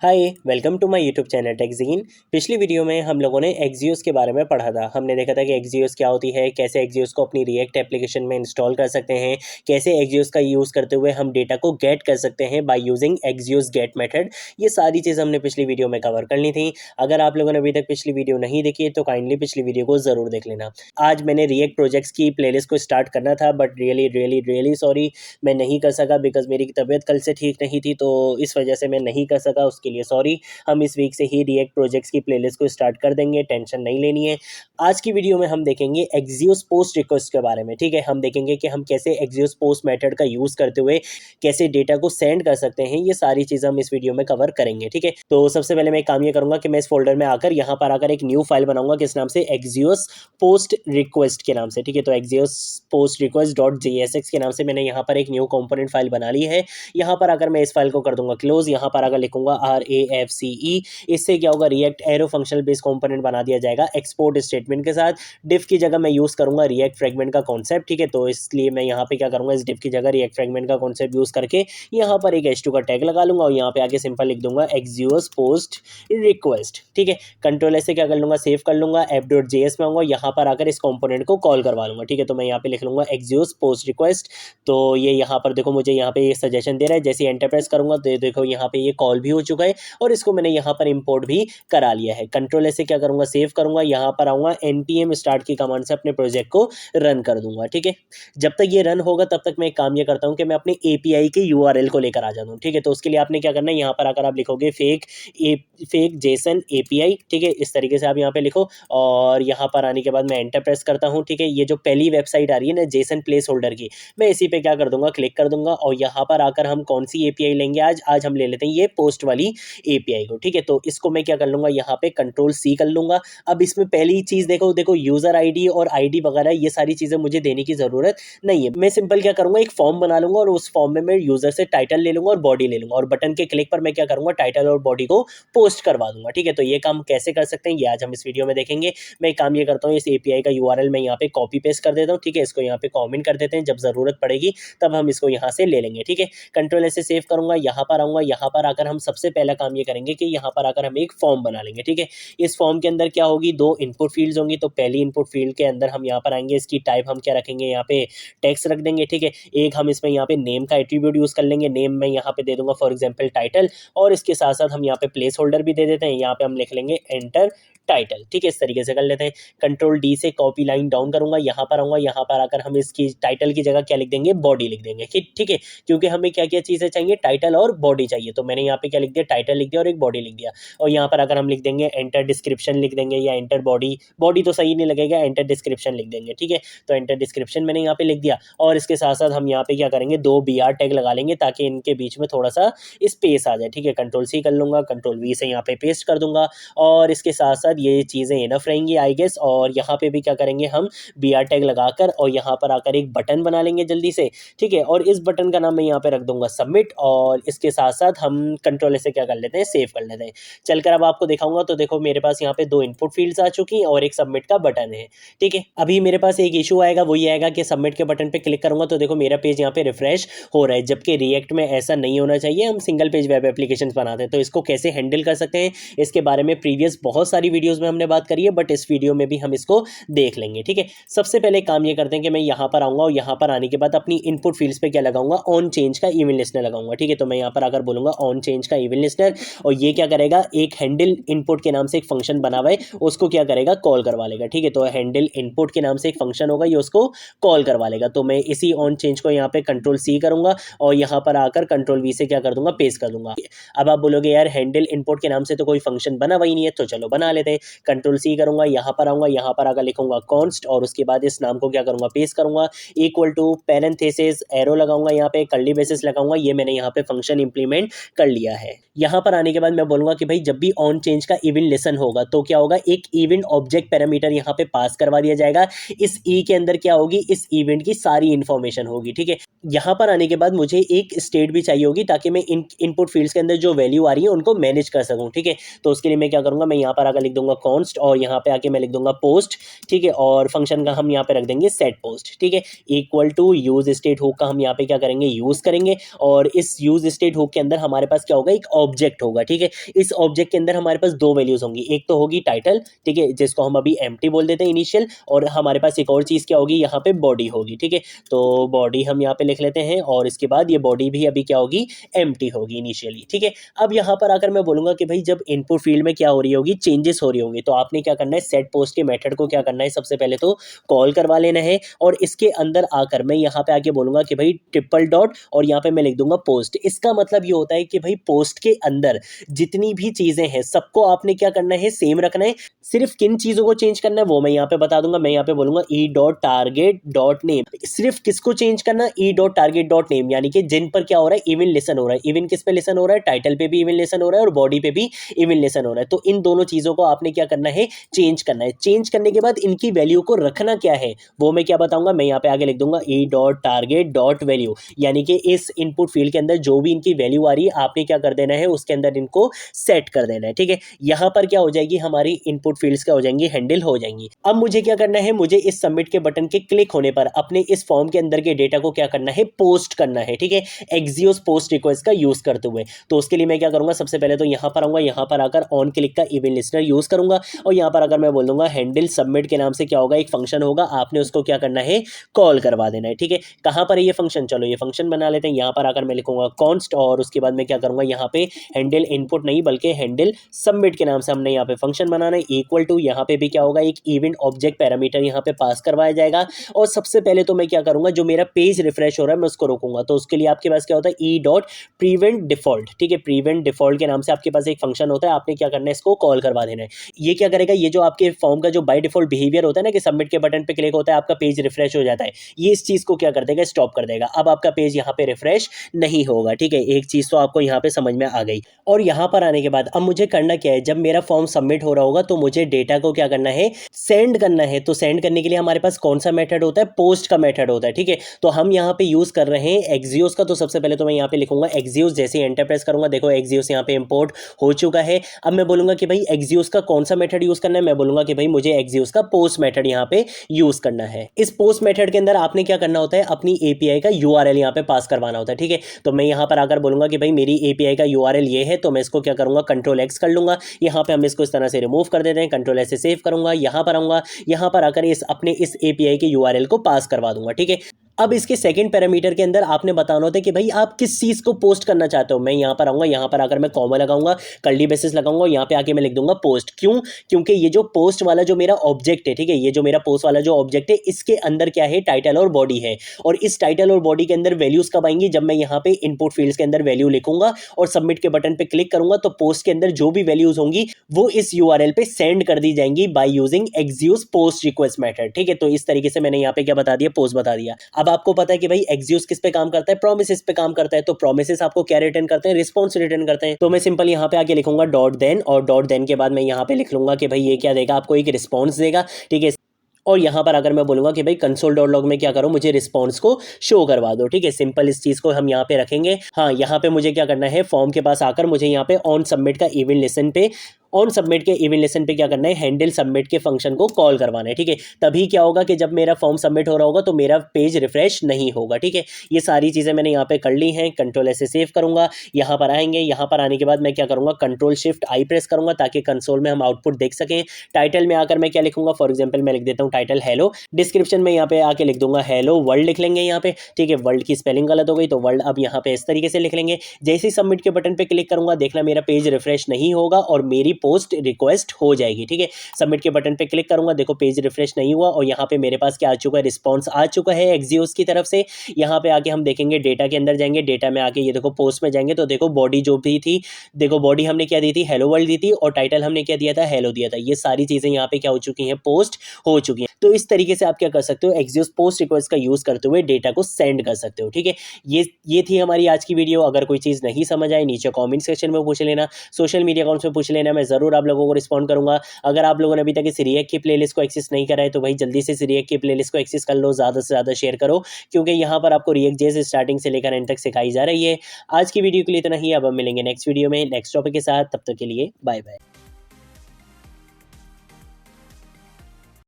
Hi welcome to my YouTube channel टेकजीन। पिछली video में हम लोगों ने एक्सियोस के बारे में पढ़ा था। हमने देखा था कि एक्सियोस क्या होती है, कैसे एक्सियोस को अपनी रिएक्ट एप्लीकेशन में इंस्टॉल कर सकते हैं, कैसे एक्सियोस का यूज़ करते हुए हम डेटा को गेट कर सकते हैं by using Axios get method. ये सारी चीज़ हमने पिछली वीडियो में कवर कर ली थी। अगर आप लोगों ने अभी तक पिछली वीडियो नहीं देखी तो काइंडली पिछली वीडियो को ज़रूर देख लेना। आज मैंने रिएक्ट प्रोजेक्ट्स की प्लेलिस्ट को स्टार्ट करना था, but really really really sorry, मैं नहीं कर सका बिकॉज मेरी तबीयत कल से ठीक नहीं थी, तो इस वजह से मैं नहीं कर सका, उसके लिए सॉरी। हम इस वीक से ही रिएक्ट प्रोजेक्ट्स की प्लेलिस्ट को स्टार्ट कर देंगे, टेंशन नहीं लेनी है। आज की वीडियो में हम देखेंगे एक्सियोस पोस्ट रिक्वेस्ट के बारे में। ठीक है, हम देखेंगे कि हम कैसे एक्सियोस पोस्ट मेथड का यूज़ करते हुए कैसे डेटा को सेंड कर सकते हैं। ये सारी चीज़ें हम इस वीडियो में कवर करेंगे। ठीक है, तो सबसे पहले मैं एक काम ये करूँगा कि मैं इस फोल्डर में आकर यहाँ पर आकर एक न्यू फाइल बनाऊंगा किस नाम से, एक्सियोस पोस्ट रिक्वेस्ट के नाम से। ठीक है, तो एक्सियोस पोस्ट रिक्वेस्ट .jsx के नाम से मैंने यहाँ पर एक न्यू कंपोनेंट फाइल बना ली है। यहाँ पर आकर मैं इस फाइल को कर दूंगा क्लोज। यहाँ पर आकर लिखूंगा RAFCE। इससे क्या होगा, react arrow functional base component बना दिया जाएगा एक्सपोर्ट स्टेटमेंट के साथ। डिफ की जगह मैं यूज़ करूंगा रिएक्ट फ्रेगमेंट का कॉन्सेप्ट। ठीक है, तो इसलिए मैं यहाँ पे क्या करूँगा, इस डिफ की जगह रिएक्ट फ्रेगमेंट का कॉन्सेप्ट यूज़ करके यहाँ पर एक H2 का टैग लगा लूंगा और यहाँ पे आके सिंपल लिख दूंगा एक्सियोस पोस्ट रिक्वेस्ट। ठीक है, कंट्रोल से क्या कर लूंगा, सेव कर लूंगा, app.js में आऊँगा, यहाँ पर आकर इस कॉम्पोनेंट को कॉल करवा लूंगा। ठीक है, तो मैं यहाँ पे लिख लूंगा एक्सियोस पोस्ट रिक्वेस्ट। तो ये यहाँ पर देखो, मुझे यहाँ पे ये सजेशन दे रहा है, जैसे एंटर प्रेस करूंगा तो देखो यहाँ पे ये कॉल भी हो चुका है और इसको मैंने यहाँ पर इंपोर्ट भी करा लिया है। कंट्रोल से क्या करूंगा, सेव करूंगा, यहाँ पर आऊंगा npm स्टार्ट की कमांड से अपने प्रोजेक्ट को रन कर दूंगा। ठीक है, जब तक ये रन होगा तब तक मैं एक काम ये करता हूँ कि मैं अपने API के URL को लेकर आ जाता हूँ। ठीक है, तो उसके लिए आपने क्या करना है, यहाँ पर आकर आप लिखोगे फेक जेसन API। ठीक है, इस तरीके से आप यहाँ पे लिखो और यहाँ पर आने के बाद मैं एंटर प्रेस करता हूँ। ठीक है, ये जो पहली वेबसाइट आ रही है ना जेसन प्लेस होल्डर की, मैं इसी पे क्या कर दूंगा, क्लिक कर दूंगा और यहाँ पर आकर हम कौन सी API लेंगे, आज हम ले लेते हैं ये पोस्ट वाली API को। ठीक है, तो इसको मैं क्या कर लूंगा, यहाँ पे कंट्रोल C कर लूंगा। अब इसमें पहली चीज देखो यूजर ID और ID वगैरह ये सारी चीजें मुझे देने की जरूरत नहीं है। मैं सिंपल क्या करूंगा, एक फॉर्म बना लूंगा और उस फॉर्म में मैं यूजर से टाइटल ले लूंगा और बॉडी ले लूंगा और बटन के क्लिक पर मैं क्या करूंगा, टाइटल और बॉडी को पोस्ट करवा दूंगा। ठीक है, तो ये काम कैसे कर सकते हैं ये आज हम इस वीडियो में देखेंगे। मैं एक काम ये करता हूँ, इस API का URL मैं यहाँ पे कॉपी पेस्ट कर देता हूँ। ठीक है, इसको यहाँ पे कॉमेंट कर देते हैं, जब जरूरत पड़ेगी तब हम इसको यहाँ से ले लेंगे। ठीक है, कंट्रोल से सेव करूंगा, यहाँ पर आऊंगा, यहाँ पर आकर हम सबसे पहला काम ये करेंगे कि यहाँ पर आकर हम एक फॉर्म बना लेंगे। ठीक है, इस फॉर्म के अंदर क्या होगी, दो इनपुट फील्ड्स होंगी। तो पहली इनपुट फील्ड के अंदर हम यहाँ पर आएंगे, इसकी टाइप हम क्या रखेंगे, यहाँ पे टेक्स्ट रख देंगे। ठीक है, एक हम इसमें यहाँ पे नेम का एट्रीब्यूट यूज कर लेंगे। नेम में यहाँ पे दे दूंगा फॉर एग्जाम्पल टाइटल और इसके साथ साथ हम यहाँ पे प्लेस होल्डर भी दे देते हैं। यहाँ पे हम लिख लेंगे एंटर टाइटल। ठीक है, इस तरीके से कर लेते हैं। कंट्रोल D से कॉपी लाइन डाउन करूंगा, यहाँ पर आऊंगा, यहाँ पर आकर हम इसकी टाइटल की जगह क्या लिख देंगे, बॉडी लिख देंगे। ठीक है, क्योंकि हमें क्या क्या चीजें चाहिए, टाइटल और बॉडी चाहिए। तो मैंने यहाँ पे क्या लिख दिया, टाइटल लिख दिया और एक बॉडी लिख दिया। और यहाँ पर अगर हम लिख देंगे एंटर डिस्क्रिप्शन लिख देंगे या एंटर बॉडी, बॉडी तो सही नहीं लगेगा, एंटर डिस्क्रिप्शन लिख देंगे। ठीक है, तो एंटर डिस्क्रिप्शन मैंने यहाँ पे लिख दिया और इसके साथ साथ हम यहाँ पे क्या करेंगे, दो BR टैग लगा लेंगे ताकि इनके बीच में थोड़ा सा स्पेस आ जाए। ठीक है, कंट्रोल C कर लूंगा, कंट्रोल V से यहाँ पे पेस्ट कर दूंगा और इसके साथ साथ ये चीज़ें इनफ रहेंगी आई गेस। और यहाँ पे भी क्या करेंगे, हम BR टैग लगाकर और यहाँ पर आकर एक बटन बना लेंगे जल्दी से। ठीक है, और इस बटन का नाम मैं यहाँ पे रख दूंगा सबमिट और इसके साथ साथ हम कंट्रोल से क्या कर लेते हैं, सेव कर लेते हैं। चलकर अब आपको दिखाऊंगा। तो देखो मेरे पास यहाँ पे दो इनपुट फील्ड्स आ चुकी हैं और एक सबमिट का बटन है। ठीक है, अभी मेरे पास एक इशू आएगा, वो ये आएगा कि सबमिट के बटन पे क्लिक करूंगा तो देखो मेरा पेज यहाँ पे रिफ्रेश हो रहा है, जबकि रिएक्ट में ऐसा नहीं होना चाहिए। हम सिंगल पेज वेब एप्लीकेशन बनाते हैं, तो इसको कैसे हैंडल कर सकते हैं इसके बारे में प्रीवियस बहुत सारी वीडियोस में हमने बात करी है, बट इस वीडियो में भी हम इसको देख लेंगे। ठीक है, सबसे पहले काम ये करते हैं कि मैं यहाँ पर आऊंगा और यहाँ पर आने के बाद अपनी इनपुट फील्ड्स पे क्या लगाऊंगा, ऑन चेंज का इवेंट लिस्टनर लगाऊंगा। ठीक है, तो मैं यहाँ पर आकर बोलूंगा ऑन चेंज का इवेंट लिस्टनर और ये क्या करेगा, एक हैंडल इनपुट के नाम से एक फंक्शन बना हुआ है, उसको क्या करेगा, कॉल करवा लेगा। ठीक है, तो हैंडल इनपुट के नाम से एक फंक्शन होगा, ये उसको कॉल करवा लेगा। तो मैं इसी ऑन चेंज को यहाँ पे कंट्रोल C करूंगा और यहाँ पर आकर कंट्रोल V से क्या कर दूंगा, पेस्ट कर दूंगा। अब आप बोलोगे यार हैंडल इनपुट के नाम से तो कोई फंक्शन बना हुआ ही नहीं है, तो चलो बना लेते हैं। कंट्रोल C करूंगा, यहाँ पर आऊंगा, यहाँ पर आकर लिखूंगा कॉन्स्ट और उसके बाद इस नाम को क्या करूंगा, पेस्ट करूंगा, इक्वल टू पैरेंथेसिस एरो लगाऊंगा, यहाँ पे कर्ली ब्रेसेस लगाऊंगा। ये मैंने यहाँ पे फंक्शन इंप्लीमेंट कर लिया है। यहाँ पर आने के बाद मैं बोलूंगा कि भाई जब भी ऑन चेंज का इवेंट लिसन होगा तो क्या होगा, एक इवेंट ऑब्जेक्ट पैरामीटर यहाँ पे पास करवा दिया जाएगा। इस E के अंदर क्या होगी, इस इवेंट की सारी इंफॉर्मेशन होगी। ठीक है, यहाँ पर आने के बाद मुझे एक स्टेट भी चाहिए होगी ताकि मैं इनपुट फील्ड्स के अंदर जो वैल्यू आ रही है उनको मैनेज कर सकूँ, ठीक है। तो उसके लिए मैं क्या करूँगा, मैं यहाँ पर आकर लिख दूंगा कॉन्स्ट और यहाँ पे आके मैं लिख दूंगा पोस्ट, ठीक है। और फंक्शन का हम यहाँ पे रख देंगे सेट पोस्ट, ठीक है। Equal to use state hook का हम यहाँ पे क्या करेंगे, यूज़ करेंगे। और इस यूज स्टेट हुक के अंदर हमारे पास क्या होगा, एक ऑब्जेक्ट होगा, ठीक है। इस ऑब्जेक्ट के अंदर हमारे पास दो वैल्यूज होंगी, एक तो होगी टाइटल, ठीक है, जिसको हम अभी एम्प्टी बोल देते हैं इनिशियल, और हमारे पास एक और चीज़ क्या होगी, यहाँ पे बॉडी होगी, ठीक है। तो बॉडी हम यहाँ पे लिख लेते हैं और इसके बाद ये बॉडी भी अभी क्या होगी, एम्प्टी होगी इनिशियली, ठीक है। अब यहाँ पर आकर मैं बोलूँगा कि भाई जब इनपुट फील्ड में क्या हो रही होगी, चेंजेस हो रही होंगी, तो आपने क्या करना है, सेट पोस्ट के मेथड को क्या करना है, सबसे पहले तो कॉल करवा लेना है। और इसके अंदर आकर मैं यहाँ पे आके बोलूँगा कि भाई ट्रिपल डॉट और यहाँ पे मैं लिख दूंगा पोस्ट। इसका मतलब ये होता है कि भाई पोस्ट के अंदर जितनी भी चीज़ें हैं सबको आपने क्या करना है, सेम रखना है। सिर्फ किन चीज़ों को चेंज करना है वो मैं यहाँ पे बता दूंगा। मैं यहाँ पे बोलूंगा E dot target dot name. सिर्फ किसको चेंज करना, E dot target dot name, यानी कि जिन पर क्या हो रहा है, इवन लिसन हो रहा है। इवन किस पे लिसन हो रहा है, टाइटल पे भी इवन लिसन हो रहा है और बॉडी पे भी इवन लिसन हो रहा है। तो इन दोनों चीज़ों को आपने क्या करना है, चेंज करना है। चेंज करने के बाद इनकी वैल्यू को रखना क्या है वो मैं क्या बताऊंगा, मैं यहाँ पे आगे लिख दूंगा E dot target dot value, यानी कि इस इनपुट फील्ड के अंदर जो भी इनकी वैल्यू आ रही है आपने क्या कर देना है, उसके अंदर इनको सेट कर देना है, ठीक है। यहाँ पर क्या हो जाएगी, हमारी इनपुट फील्ड्स क्या हो जाएंगी, हैंडल हो जाएंगी। अब मुझे क्या करना है, मुझे इस सबमिट के बटन के क्लिक होने पर अपने इस फॉर्म के अंदर के डेटा को क्या करना है, पोस्ट करना है, ठीक है, एक्सियोस पोस्ट रिक्वेस्ट का यूज करते हुए। तो उसके लिए मैं क्या करूंगा, सबसे पहले तो यहाँ पर आऊंगा, यहाँ पर आकर ऑन क्लिक का इवेंट लिस्टनर यूज करूंगा और यहाँ पर अगर मैं बोल दूंगा हैंडल सबमिट के नाम से क्या होगा, एक फंक्शन होगा, आपने उसको क्या करना है, कॉल करवा देना है, ठीक है। कहाँ पर है ये फंक्शन, चलो ये फंक्शन बना लेते हैं। यहाँ पर आकर मैं लिखूंगा कॉन्स्ट और उसके बाद मैं क्या करूंगा, यहाँ पे हैंडल इनपुट नहीं बल्कि हैंडल सबमिट के नाम से हमने यहाँ पे फंक्शन बनाना है। इक्वल टू यहाँ पे भी क्या होगा, एक इवेंट ऑब्जेक्ट पैरामीटर यहाँ पे पास करवाया जाएगा। और सबसे पहले तो मैं क्या करूंगा, जो मेरा पेज रिफ्रेश हो रहा है मैं उसको रोकूंगा। तो उसके लिए आपके पास क्या होता है, ई डॉट प्रीवेंट डिफॉल्ट, ठीक है। प्रीवेंट डिफॉल्ट के नाम से आपके पास एक फंक्शन होता है, आपने क्या करना है, इसको कॉल करवा देना है। ये क्या करेगा, ये जो आपके फॉर्म का जो बाय डिफॉल्ट बिहेवियर होता है ना कि सबमिट के बटन पे क्लिक होता है आपका पेज रिफ्रेश हो जाता है, ये इस चीज को क्या कर देगा, स्टॉप कर देगा। अब आपका पेज यहाँ पे रिफ्रेश नहीं होगा, ठीक है। एक चीज तो आपको यहाँ पे समझ में आ गई। और यहाँ पर आने के बाद अब मुझे करना क्या है, जब मेरा फॉर्म सबमिट हो रहा होगा तो मुझे डेटा को क्या करना है, सेंड करना है। तो सेंड करने के लिए हमारे पास कौन सा मेथड होता है, पोस्ट का मेथड होता है, ठीक है। तो हम यहाँ पे यूज कर रहे हैं एक्सियोस का। तो सबसे पहले तो मैं यहाँ पे लिखूंगा एक्सियोस, जैसे एंटर प्रेस करूंगा देखो एक्सियोस यहाँ पे इंपोर्ट हो चुका है। अब मैं बोलूंगा कि भाई एक्सियोस का कौन सा मेथड यूज करना है, मैं बोलूंगा कि भाई मुझे एक्सियोस का पोस्ट मेथड यहाँ पे यूज करना है। इस पोस्ट मेथड के अंदर आपने क्या करना होता है, अपनी एपीआई का यूआरएल यहाँ पे पास करवाना होता है, ठीक है। तो मैं यहाँ पर आकर बोलूंगा कि भाई मेरी एपीआई का यूआरएल ये है, तो मैं इसको क्या करूंगा, कंट्रोल एक्स कर लूंगा। यहाँ पे हम इसको इस तरह से रिमूव कर देते हैं, कंट्रोल एस से सेव करूंगा। यहाँ पर आऊंगा, यहाँ पर आकर इस अपने इस एपीआई के यूआरएल को पास करवा दूंगा, ठीक है। अब इसके सेकंड पैरामीटर के अंदर आपने बताना होता है कि भाई आप किस चीज को पोस्ट करना चाहते हो। मैं यहाँ पर आऊंगा, यहाँ पर आकर मैं कॉमा लगाऊंगा, कर्ली ब्रेसेस लगाऊंगा, यहाँ पे आके मैं लिख दूंगा पोस्ट। क्यों, क्योंकि ये जो पोस्ट वाला जो मेरा ऑब्जेक्ट है, ठीक है, ये जो मेरा पोस्ट वाला जो ऑब्जेक्ट है इसके अंदर क्या है, टाइटल और बॉडी है। और इस टाइटल और बॉडी के अंदर वैल्यूज कब आएंगी, जब मैं यहाँ पे इनपुट फील्ड्स के अंदर वैल्यू लिखूंगा और सबमिट के बटन पे क्लिक करूंगा तो पोस्ट के अंदर जो भी वैल्यूज होंगी वो इस यूआरएल पे सेंड कर दी जाएंगी by using Axios post request method, ठीक है। तो इस तरीके से मैंने यहाँ पे क्या बता दिया, पोस्ट बता दिया। अब आपको पता है कि भाई एक्सियोस किस पे काम करता है, प्रोमिसेस पे काम करता है। तो प्रोमिसेस आपको क्या रिटर्न करते हैं, रिस्पॉन्स रिटर्न करते हैं। तो मैं सिंपल यहाँ पे आके लिखूंगा डॉट देन, और डॉट देन के बाद मैं यहाँ पे लिख लूंगा कि भाई ये क्या देगा, आपको एक रिस्पॉन्स देगा, ठीक है। और यहाँ पर अगर मैं बोलूंगा कि भाई कंसोल डॉट लॉग में क्या करो, मुझे रिस्पॉन्स को शो करवा दो, ठीक है। सिंपल इस चीज को हम यहाँ पे रखेंगे। हाँ, यहाँ पे मुझे क्या करना है, फॉर्म के पास आकर मुझे यहाँ पे ऑन सबमिट का इवेंट लिसन पे, ऑन सबमिट के इवेंट लिसन पे क्या करना है, हैंडल सबमिट के फंक्शन को कॉल करवाना है, ठीक है। तभी क्या होगा कि जब मेरा फॉर्म सबमिट हो रहा होगा तो मेरा पेज रिफ्रेश नहीं होगा, ठीक है। ये सारी चीज़ें मैंने यहाँ पे कर ली हैं। कंट्रोल ऐसे सेव करूंगा, यहाँ पर आएंगे, यहाँ पर आने के बाद मैं क्या करूँगा, कंट्रोल शिफ्ट आई प्रेस करूंगा ताकि कंसोल में हम आउटपुट देख सकें। टाइटल में आकर मैं क्या लिखूंगा, फॉर एग्जाम्पल मैं लिख देता हूँ टाइटल हेलो। डिस्क्रिप्शन में यहाँ पे आके लिख दूंगा हेलो वर्ल्ड लिख लेंगे यहाँ पे, ठीक है। वर्ल्ड की स्पेलिंग गलत हो गई तो वर्ल्ड अब यहाँ पे इस तरीके से लिख लेंगे। जैसे ही सबमिट के बटन पे क्लिक करूंगा देखना मेरा पेज रिफ्रेश नहीं होगा और मेरी पोस्ट रिक्वेस्ट हो जाएगी, ठीक है। सबमिट के बटन पे क्लिक करूंगा, देखो पेज रिफ्रेश नहीं हुआ और यहाँ पे मेरे पास क्या आ चुका है, रिस्पॉन्स आ चुका है एक्सियोस की तरफ से। यहाँ पे आके हम देखेंगे डेटा के अंदर जाएंगे, डेटा में आके ये देखो पोस्ट में जाएंगे तो देखो बॉडी जो भी थी, देखो बॉडी हमने क्या दी थी, हेलो वर्ल्ड दी थी, और टाइटल हमने क्या दिया था, हेलो दिया था। ये सारी चीजें यहाँ पे क्या हो चुकी हैं, पोस्ट हो चुकी हैं। तो इस तरीके से आप क्या कर सकते हो, एक्सियोस पोस्ट रिक्वेस्ट का यूज़ करते हुए डेटा को सेंड कर सकते हो। ठीक है, ये थी हमारी आज की वीडियो। अगर कोई चीज़ नहीं समझ आई नीचे कमेंट सेक्शन में पूछ लेना, सोशल मीडिया अकाउंट्स में पूछ लेना, मैं ज़रूर आप लोगों को रिस्पॉन्ड करूँगा। अगर आप लोगों ने अभी तक इस रिएक्ट की प्लेलिस्ट को एक्सेस नहीं करा है तो भाई जल्दी से इस रिएक्ट की प्लेलिस्ट को एक्सेस कर लो, ज़्यादा से ज़्यादा शेयर करो, क्योंकि यहाँ पर आपको रिएक्ट जेएस स्टार्टिंग से लेकर एंड तक सिखाई जा रही है। आज की वीडियो के लिए इतना ही, अब हम मिलेंगे नेक्स्ट वीडियो में नेक्स्ट टॉपिक के साथ। तब तक के लिए बाय बाय।